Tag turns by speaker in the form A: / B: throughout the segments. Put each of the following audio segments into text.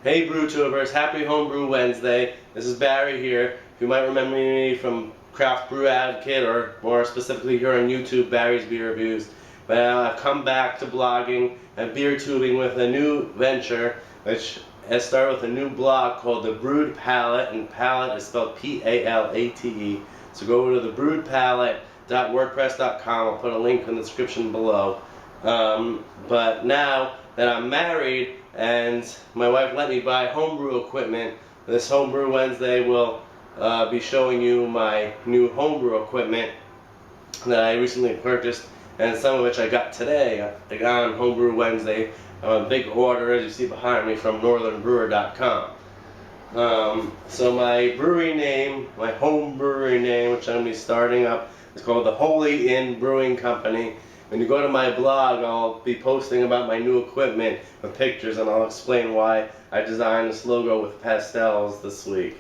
A: Hey Brewtubers, happy Homebrew Wednesday. This is Barry here. You might remember me from Craft Brew Advocate, or more specifically here on YouTube, Barry's Beer Reviews. But I've come back to blogging and beer tubing with a new venture, which has started with a new blog called the Brewed Palate, and Palate is spelled P-A-L-A-T-E. So go over to the brewedpalate.wordpress.com. I'll put a link in the description below. But now that I'm married and my wife let me buy homebrew equipment, this Homebrew Wednesday will be showing you my new homebrew equipment that I recently purchased, and some of which I got today. I got on Homebrew Wednesday, a big order, as you see behind me, from northernbrewer.com. So my brewery name, my home brewery name, which I'm going to be starting up, is called the Holy Inn Brewing Company. When you go to my blog, I'll be posting about my new equipment with pictures, and I'll explain why I designed this logo with pastels this week.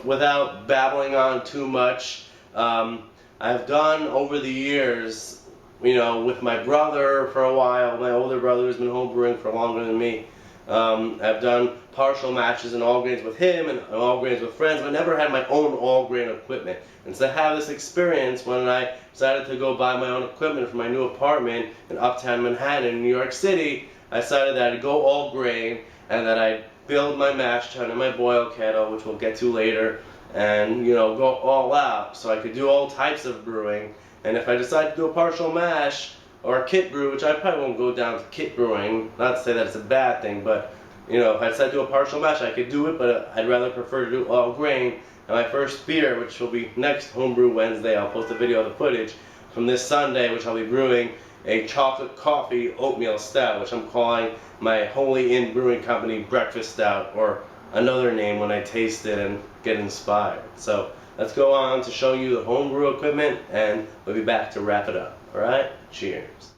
A: Without babbling on too much, I've done over the years, with my brother for a while, my older brother who's been homebrewing for longer than me. I've done partial matches and all grains with him and all grains with friends, but never had my own all grain equipment. And so to have this experience, when I decided to go buy my own equipment for my new apartment in Uptown Manhattan in New York City, I decided that I'd go all grain and that I'd build my mash tun and my boil kettle, which we'll get to later, and go all out so I could do all types of brewing. And if I decide to do a partial mash or a kit brew, which I probably won't go down to kit brewing, not to say that it's a bad thing, but if I decide to do a partial mash, I could do it, but I'd rather prefer to do all grain. And my first beer, which will be next Homebrew Wednesday, I'll post a video of the footage from this Sunday, which I'll be brewing a chocolate coffee oatmeal stout, which I'm calling my Holy Inn Brewing Company Breakfast Stout, or another name when I taste it and get inspired. So let's go on to show you the homebrew equipment, and we'll be back to wrap it up. Alright? Cheers.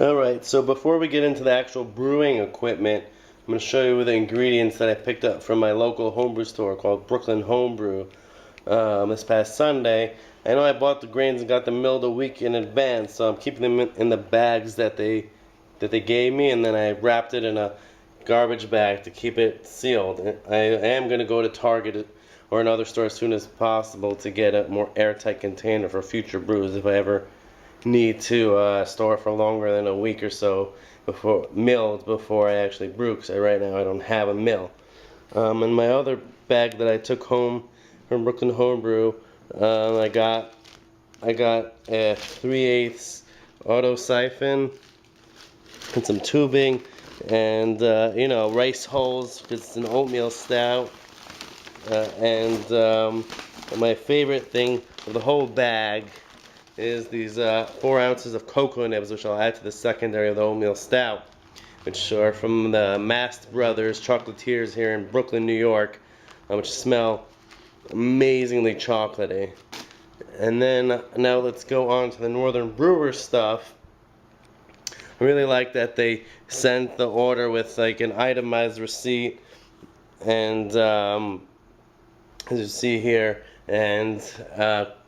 A: Alright, so before we get into the actual brewing equipment, I'm going to show you the ingredients that I picked up from my local homebrew store called Brooklyn Homebrew this past Sunday. I know I bought the grains and got them milled a week in advance, so I'm keeping them in the bags that they gave me, and then I wrapped it in a garbage bag to keep it sealed. I am going to go to Target or another store as soon as possible to get a more airtight container for future brews if I ever need to store it for longer than a week or so before I actually brew, because right now I don't have a mill. And my other bag that I took home from Brooklyn Homebrew, I got a 3/8 auto siphon and some tubing and rice hulls because it's an oatmeal stout, and my favorite thing of the whole bag is these 4 ounces of cocoa nibs, which I'll add to the secondary of the oatmeal stout, which are from the Mast Brothers Chocolatiers here in Brooklyn, New York, which smell amazingly chocolatey. And then now let's go on to the Northern Brewer stuff. I really like that they sent the order with like an itemized receipt, and as you see here, and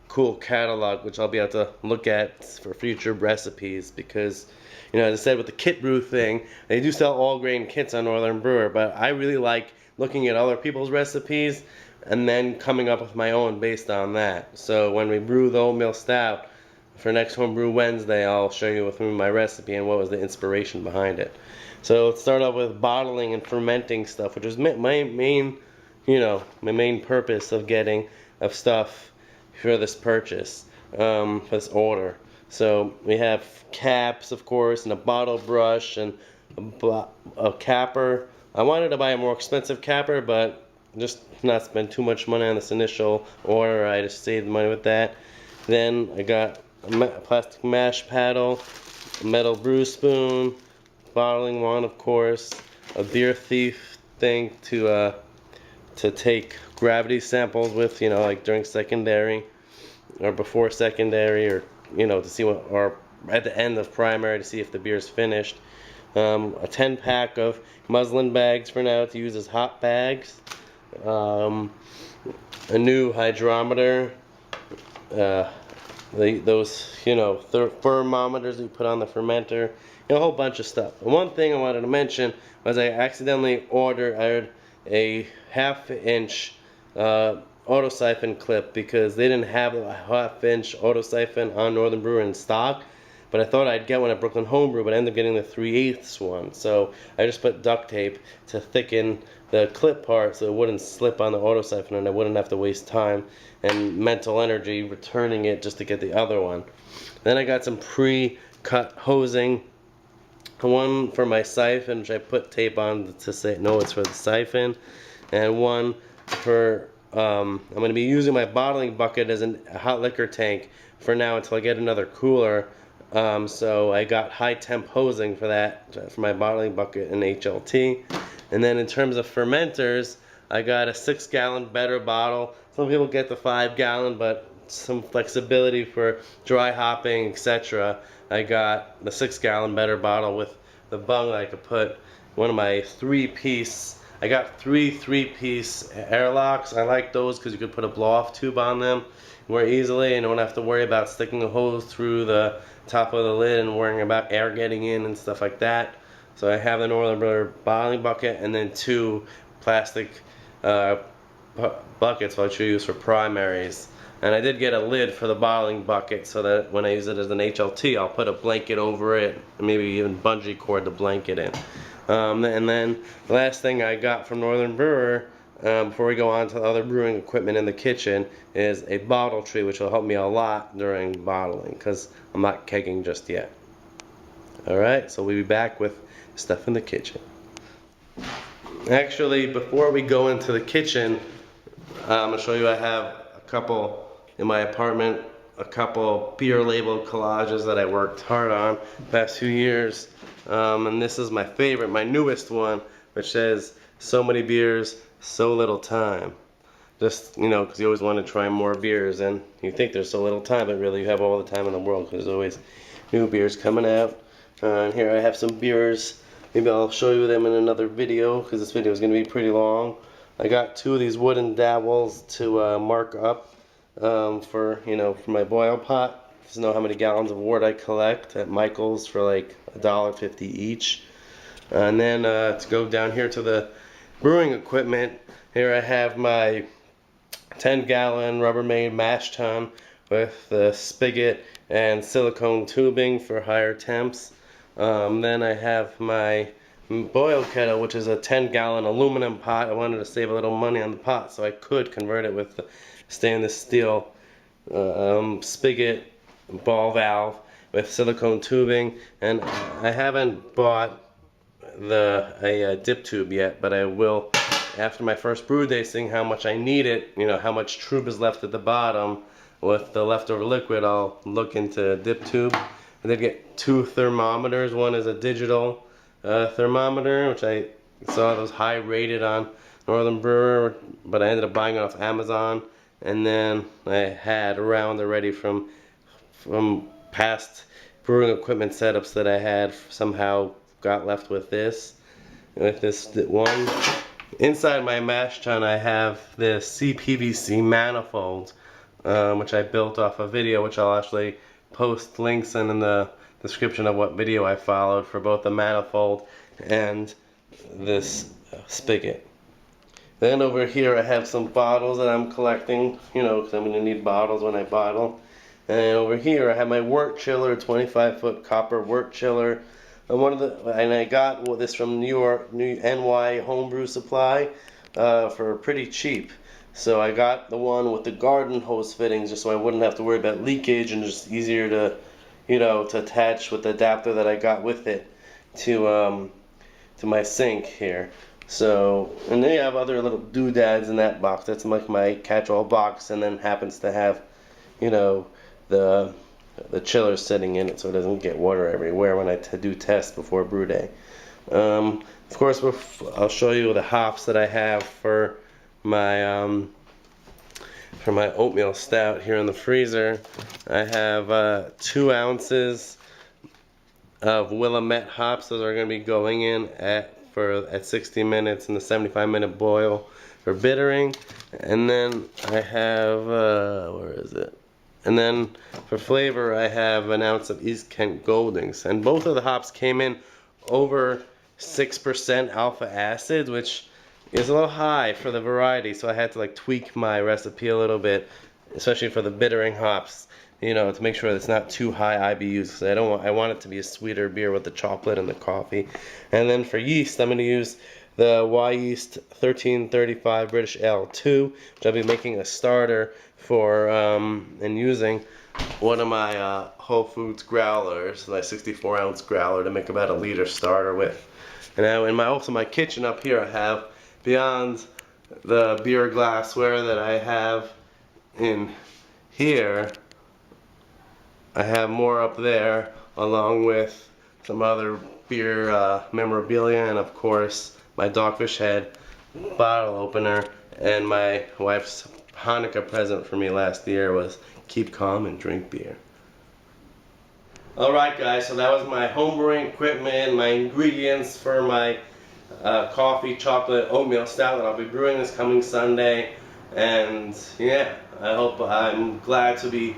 A: cool catalog, which I'll be able to look at for future recipes, because as I said with the kit brew thing, they do sell all grain kits on Northern Brewer, but I really like looking at other people's recipes and then coming up with my own based on that. So when we brew the oatmeal stout for next Homebrew Wednesday, I'll show you with me my recipe and what was the inspiration behind it. So let's start off with bottling and fermenting stuff, which is my main purpose of stuff for this purchase, for this order. So we have caps, of course, and a bottle brush and a capper. I wanted to buy a more expensive capper, but just not spend too much money on this initial order. I just saved money with that. Then I got a plastic mash paddle, a metal brew spoon, bottling wand, of course, a beer thief thing to take gravity samples with, like during secondary or before secondary, or to see what, or at the end of primary to see if the beer is finished. A 10-pack of muslin bags for now to use as hot bags. A new hydrometer, those thermometers that you put on the fermenter, a whole bunch of stuff. And one thing I wanted to mention was I accidentally ordered a 1/2 inch auto siphon clip because they didn't have a 1/2 inch auto siphon on Northern Brewer in stock. But I thought I'd get one at Brooklyn Homebrew, but I ended up getting the 3/8 one. So I just put duct tape to thicken the clip part so it wouldn't slip on the auto siphon and I wouldn't have to waste time and mental energy returning it just to get the other one. Then I got some pre-cut hosing. One for my siphon, which I put tape on to say no, it's for the siphon, and one for I'm going to be using my bottling bucket as a hot liquor tank for now until I get another cooler. So I got high temp hosing for that, for my bottling bucket and HLT. And then in terms of fermenters, I got a 6-gallon better bottle. Some people get the 5-gallon, but some flexibility for dry hopping, etc. I got the 6-gallon better bottle with the bung that I could put one of my 3-piece. I got 3-piece airlocks. I like those because you could put a blow-off tube on them more easily and don't have to worry about sticking a hose through the top of the lid and worrying about air getting in and stuff like that. So I have the Northern Brewer bottling bucket and then 2 plastic buckets which I use for primaries. And I did get a lid for the bottling bucket so that when I use it as an HLT, I'll put a blanket over it, maybe even bungee cord the blanket in. And then the last thing I got from Northern Brewer, before we go on to the other brewing equipment in the kitchen, is a bottle tree, which will help me a lot during bottling because I'm not kegging just yet. Alright, so we'll be back with stuff in the kitchen. Actually, before we go into the kitchen, I'm going to show you I have a couple in my apartment, a couple beer label collages that I worked hard on the past few years. And this is my favorite, my newest one, which says, "So many beers, so little time." Just, because you always want to try more beers, and you think there's so little time, but really you have all the time in the world because there's always new beers coming out. And here I have some beers. Maybe I'll show you them in another video because this video is going to be pretty long. I got 2 of these wooden dabbles to mark up for my boil pot. Just know how many gallons of wort I collect at Michael's for like $1.50 each. And then to go down here to the brewing equipment, here I have my 10-gallon Rubbermaid mash tun with the spigot and silicone tubing for higher temps. Then I have my boil kettle, which is a 10-gallon aluminum pot. I wanted to save a little money on the pot, so I could convert it with the stainless steel spigot ball valve with silicone tubing. And I haven't bought a dip tube yet, but I will after my first brew day, seeing how much I need it, how much trub is left at the bottom with the leftover liquid. I'll look into a dip tube. I did get 2 thermometers. One is a digital thermometer, which I saw those high rated on Northern Brewer, but I ended up buying it off Amazon. And then I had around already from past brewing equipment setups that I had somehow got left with this one. Inside my mash tun I have this CPVC manifold, which I built off a video, which I'll actually post links in the description of what video I followed for both the manifold and this spigot. Then over here I have some bottles that I'm collecting, because I'm going to need bottles when I bottle. And over here I have my wort chiller, 25-foot copper wort chiller. And I got this from NY Homebrew Supply for pretty cheap. So I got the one with the garden hose fittings just so I wouldn't have to worry about leakage, and just easier to, to attach with the adapter that I got with it to my sink here. So, and they have other little doodads in that box. That's like my catch-all box, and then happens to have, the chiller sitting in it so it doesn't get water everywhere when I do tests before brew day. Of course, I'll show you the hops that I have for my oatmeal stout here in the freezer. I have 2 ounces of Willamette hops. Those are going to be going in at 60 minutes in the 75-minute boil for bittering. And then I have where is it? And then for flavor, I have an ounce of East Kent Goldings. And both of the hops came in over 6% alpha acid, which is a little high for the variety. So I had to like tweak my recipe a little bit, especially for the bittering hops, you know, to make sure that it's not too high IBUs. Because I want it to be a sweeter beer with the chocolate and the coffee. And then for yeast, I'm going to use the Y Yeast 1335 British Ale 2, which I'll be making a starter for and using one of my Whole Foods growlers, my 64-ounce growler, to make about a liter starter with. And now in my kitchen up here, I have, beyond the beer glassware that I have in here, I have more up there, along with some other beer memorabilia, and of course my Dogfish Head bottle opener. And my wife's Hanukkah present for me last year was keep calm and drink beer. Alright guys, so that was my homebrewing equipment, my ingredients for my coffee, chocolate, oatmeal stout that I'll be brewing this coming Sunday. And yeah, I'm glad to be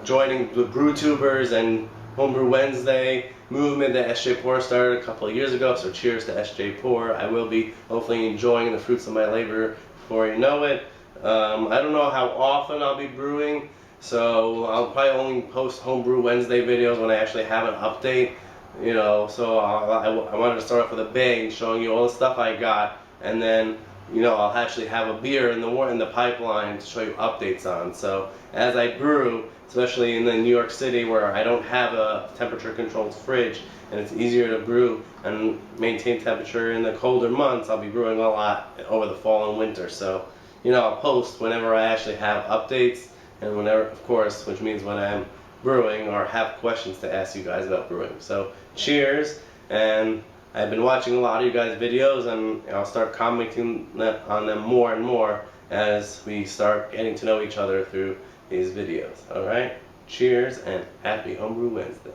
A: joining the BrewTubers and Homebrew Wednesday movement that SJ Pour started a couple of years ago. So cheers to SJ Pour. I will be hopefully enjoying the fruits of my labor before you know it. I don't know how often I'll be brewing, so I'll probably only post Homebrew Wednesday videos when I actually have an update. You know, so I wanted to start off with a bang, showing you all the stuff I got, and then, you know, I'll actually have a beer in the pipeline to show you updates on. So as I brew, especially in the New York City where I don't have a temperature controlled fridge and it's easier to brew and maintain temperature in the colder months, I'll be brewing a lot over the fall and winter. So, you know, I'll post whenever I actually have updates, and whenever, of course, which means when I'm brewing or have questions to ask you guys about brewing. So cheers, and I've been watching a lot of you guys' videos, and I'll start commenting on them more and more as we start getting to know each other through these videos. Alright? Cheers and happy Homebrew Wednesday.